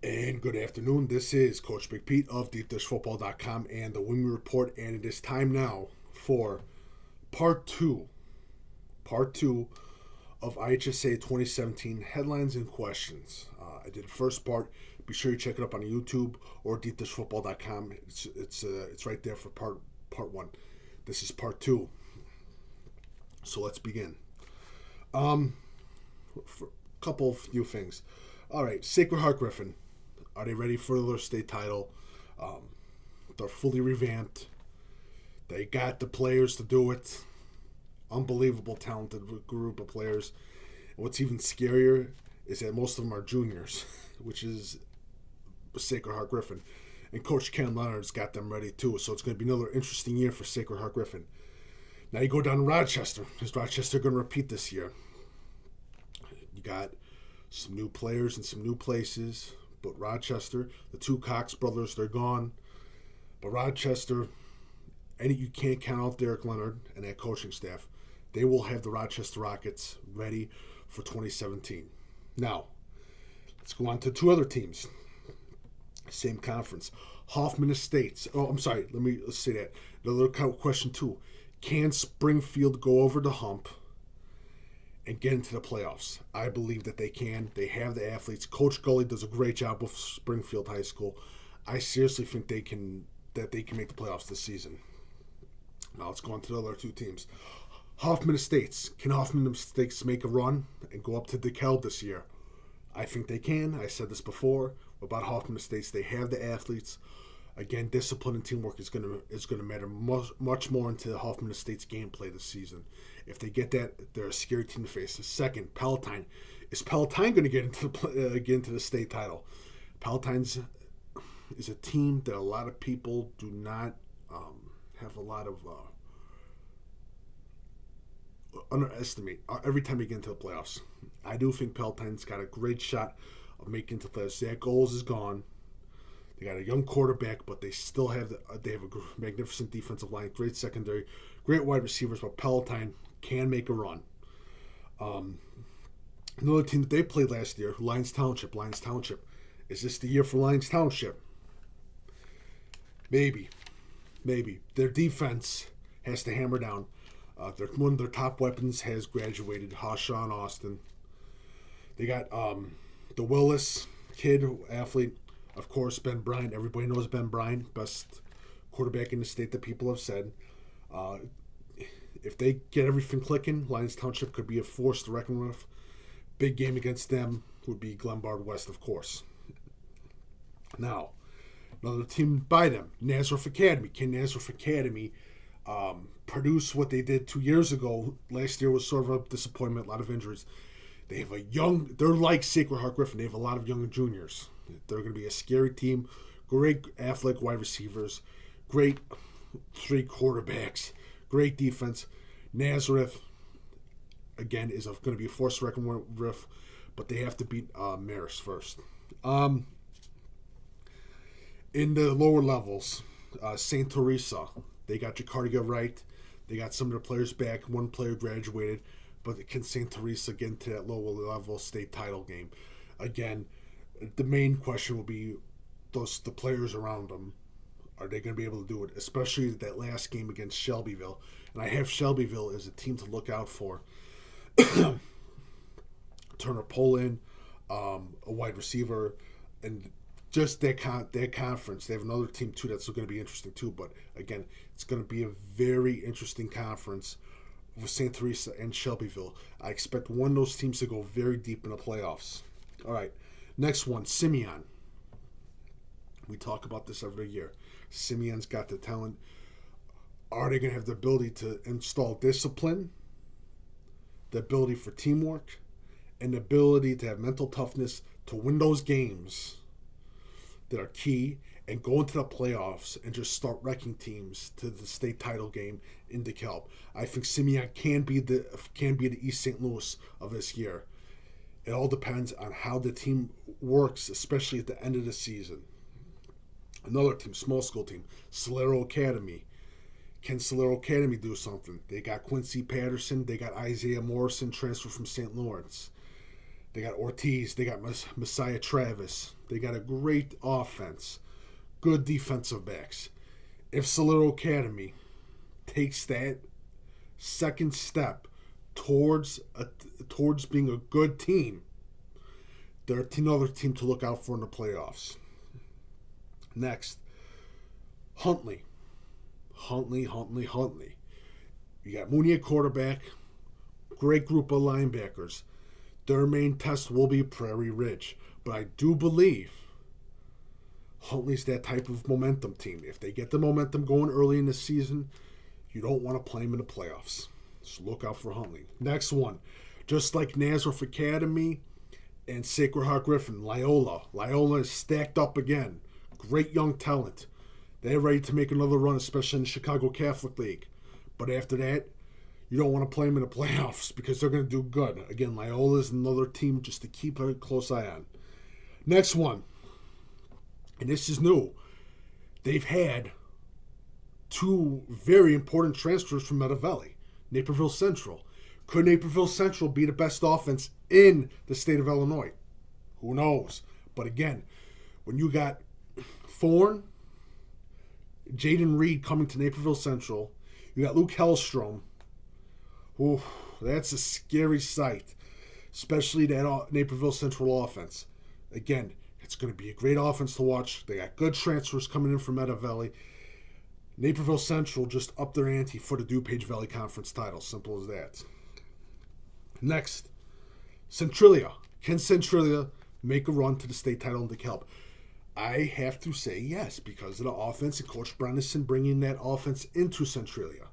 And good afternoon. This is Coach Big Pete of DeepDishFootball.com and the Women Report, and it is time now for part two of IHSA 2017 headlines and questions. I did the first part. Be sure you check it up on YouTube or DeepDishFootball.com. It's right there for part one. This is part two. So let's begin. For a couple of few things. All right, Sacred Heart Griffin. Are they ready for their state title? They're fully revamped. They got the players to do it. Unbelievable talented group of players. And what's even scarier is that most of them are juniors, which is Sacred Heart Griffin. And Coach Ken Leonard's got them ready too, so it's going to be another interesting year for Sacred Heart Griffin. Now you go down to Rochester. Is Rochester going to repeat this year? You got some new players in some new places. But Rochester, the two Cox brothers, they're gone. But Rochester, you can't count out Derek Leonard and that coaching staff. They will have the Rochester Rockets ready for 2017. Now, let's go on to two other teams. Same conference. Hoffman Estates. Oh, I'm sorry. Let's say that. Another question, too. Can Springfield go over the hump and get into the playoffs? I believe that they can. They have the athletes. Coach Gully does a great job with Springfield High School. I seriously think they can make the playoffs this season. Now let's go on to the other two teams. Hoffman Estates. Can Hoffman Estates make a run and go up to DeKalb this year? I think they can. I said this before about Hoffman Estates. They have the athletes. Again, discipline and teamwork is going to matter much more into Hoffman Estates' gameplay this season. If they get that, they're a scary team to face. The second, Palatine. Is Palatine going to get into the state title? Palatine's is a team that a lot of people do not have a lot of underestimate every time they get into the playoffs. I do think Palatine's got a great shot of making it to the playoffs. Zach Goals is gone. They got a young quarterback, but they still have a magnificent defensive line, great secondary, great wide receivers. But Palatine can make a run. Another team that they played last year, Lyons Township. Lyons Township. Is this the year for Lyons Township? Maybe. Their defense has to hammer down. One of their top weapons has graduated, Hashawn Austin. They got the Willis kid, athlete. Of course, Ben Bryant. Everybody knows Ben Bryant, best quarterback in the state that people have said. If they get everything clicking, Lyons Township could be a force to reckon with. Big game against them would be Glenbard West, of course. Now, another team by them, Nazareth Academy. Can Nazareth Academy produce what they did 2 years ago? Last year was sort of a disappointment, a lot of injuries. They have they're like Sacred Heart Griffin. They have a lot of young juniors. They're going to be a scary team. Great athletic wide receivers. Great three quarterbacks. Great defense. Nazareth, again, is going to be a force to reckon with, but they have to beat Marist first. In the lower levels, St.Theresa, they got Jacardia right. They got some of their players back. One player graduated, but can St.Theresa get into that lower level state title game? Again, the main question will be the players around them. Are they going to be able to do it? Especially that last game against Shelbyville. And I have Shelbyville as a team to look out for. Turner Poland, a wide receiver, and just that conference. They have another team too that's going to be interesting too. But again, it's going to be a very interesting conference with St.Theresa and Shelbyville. I expect one of those teams to go very deep in the playoffs. All right. Next one, Simeon. We talk about this every year. Simeon's got the talent. Are they going to have the ability to install discipline, the ability for teamwork, and the ability to have mental toughness to win those games that are key and go into the playoffs and just start wrecking teams to the state title game in DeKalb? I think Simeon can be the East St. Louis of this year. It all depends on how the team works, especially at the end of the season. Another team, small school team, Solorio Academy. Can Solorio Academy do something? They got Quincy Patterson. They got Isaiah Morrison, transfer from St. Lawrence. They got Ortiz. They got Messiah Travis. They got a great offense. Good defensive backs. If Solorio Academy takes that second step towards being a good team, they're another team to look out for in the playoffs. Next, Huntley. You got Mooney at quarterback. Great group of linebackers. Their main test will be Prairie Ridge. But I do believe Huntley's that type of momentum team. If they get the momentum going early in the season, you don't want to play them in the playoffs. So look out for Huntley. Next one. Just like Nazareth Academy and Sacred Heart Griffin, Loyola. Loyola is stacked up again. Great young talent. They're ready to make another run, especially in the Chicago Catholic League. But after that, you don't want to play them in the playoffs because they're going to do good. Again, Loyola is another team just to keep a close eye on. Next one, and this is new. They've had two very important transfers from Meta Valley. Naperville Central. Could Naperville Central be the best offense in the state of Illinois? Who knows? But again, when you got Thorne, Jaden Reed coming to Naperville Central, you got Luke Hellstrom. Ooh, that's a scary sight, especially that Naperville Central offense. Again, it's going to be a great offense to watch. They got good transfers coming in from Meta Valley. Naperville Central just upped their ante for the DuPage Valley Conference title. Simple as that. Next, Centralia. Can Centralia make a run to the state title in DeKalb? I have to say yes, because of the offense and Coach Brennison bringing that offense into Centralia.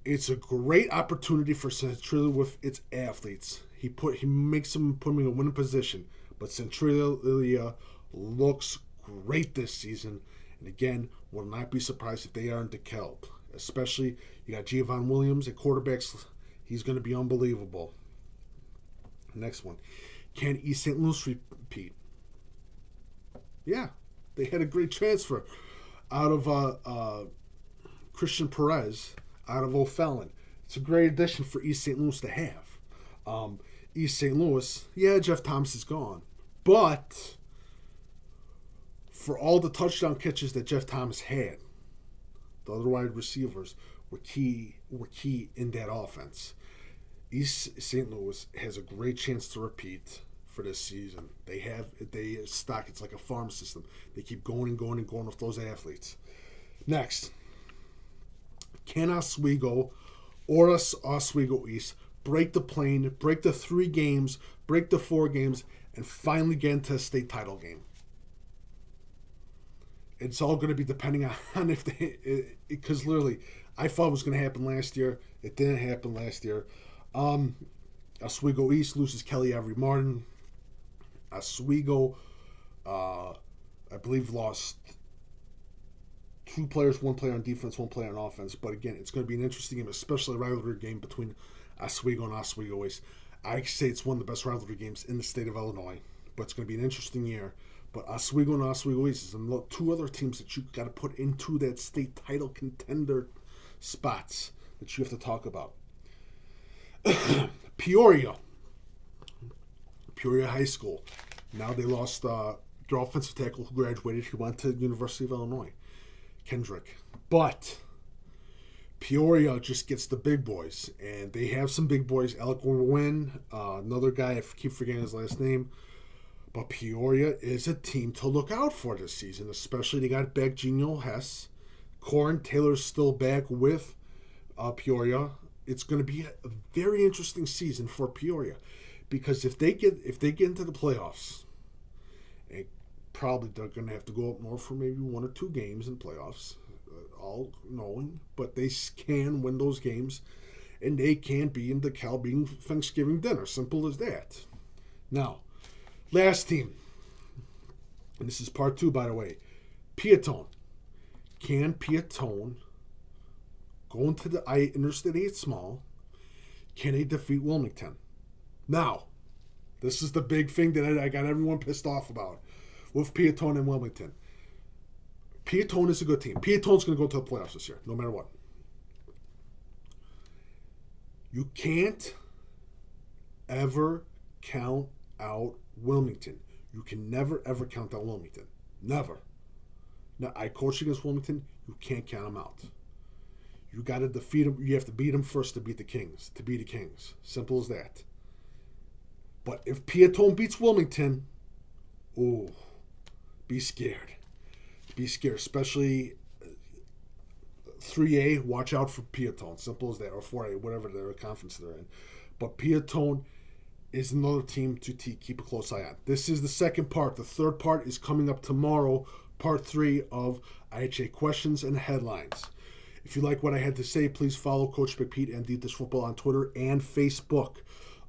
It's a great opportunity for Centralia with its athletes. He makes them put them in a winning position. But Centralia looks great this season. And again, will not be surprised if they are in DeKalb. Especially, you got Giovanni Williams at quarterbacks. He's going to be unbelievable. Next one. Can East St. Louis repeat? Yeah, they had a great transfer out of Christian Perez out of O'Fallon. It's a great addition for East St. Louis to have. East St. Louis, yeah, Jeff Thomas is gone. But for all the touchdown catches that Jeff Thomas had, the other wide receivers were key in that offense. East St. Louis has a great chance to repeat for this season. They stock, it's like a farm system. They keep going and going and going with those athletes. Next, can Oswego or Oswego East break the plane, break the 3 games, break the 4 games, and finally get into a state title game? It's all going to be depending on if they, because literally, I thought it was going to happen last year. It didn't happen last year. Oswego East loses Kelly Avery Martin. Oswego, I believe, lost 2 players, 1 player on defense, 1 player on offense. But again, it's going to be an interesting game, especially a rivalry game between Oswego and Oswego East. I say it's one of the best rivalry games in the state of Illinois, but it's going to be an interesting year. But Oswego and Oswego East is 2 other teams that you've got to put into that state title contender spots that you have to talk about. Peoria High School. Now they lost their offensive tackle who graduated. He went to the University of Illinois, Kendrick. But Peoria just gets the big boys, and they have some big boys. Alec Wynn, another guy, I keep forgetting his last name. But Peoria is a team to look out for this season, especially they got back Geno Hess. Corin Taylor's still back with Peoria. It's going to be a very interesting season for Peoria, because if they get into the playoffs, probably they're going to have to go up north for maybe 1 or 2 games in playoffs, all knowing, but they can win those games, and they can be in the Cal being Thanksgiving dinner. Simple as that. Now, last team, and this is part 2, by the way, Peotone. Can Peotone go into the Interstate 8 small? Can they defeat Wilmington? Now, this is the big thing that I got everyone pissed off about with Peotone and Wilmington. Peotone is a good team. Peotone's going to go to the playoffs this year, no matter what. You can't ever count out Wilmington. You can never, ever count out Wilmington. Never. Now, I coach against Wilmington. You can't count them out. You got to defeat them. You have to beat them first to beat the Kings. To beat the Kings. Simple as that. But if Peotone beats Wilmington, oh, be scared. Be scared. Especially 3A, watch out for Peotone. Simple as that. Or 4A, whatever their conference they're in. But Peotone is another team to keep a close eye on. This is the second part. The third part is coming up tomorrow, part 3 of IHA questions and headlines. If you like what I had to say, please follow Coach Big Pete and Deep Dish Football on Twitter and Facebook.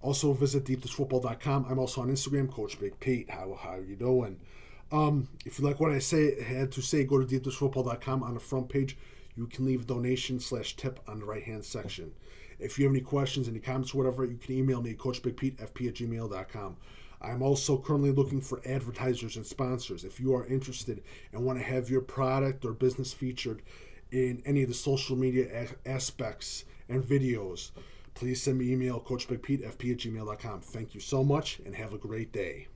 Also visit deepdishfootball.com. I'm also on Instagram, Coach Big Pete. How you doing? If you like what I had to say, go to deepdishfootball.com. On the front page, you can leave a donation/tip on the right-hand section. If you have any questions, any comments, or whatever, you can email me, coachbigpetefp@gmail.com. I'm also currently looking for advertisers and sponsors. If you are interested and want to have your product or business featured in any of the social media aspects and videos, please send me email, coachbigpetefp@gmail.com. Thank you so much, and have a great day.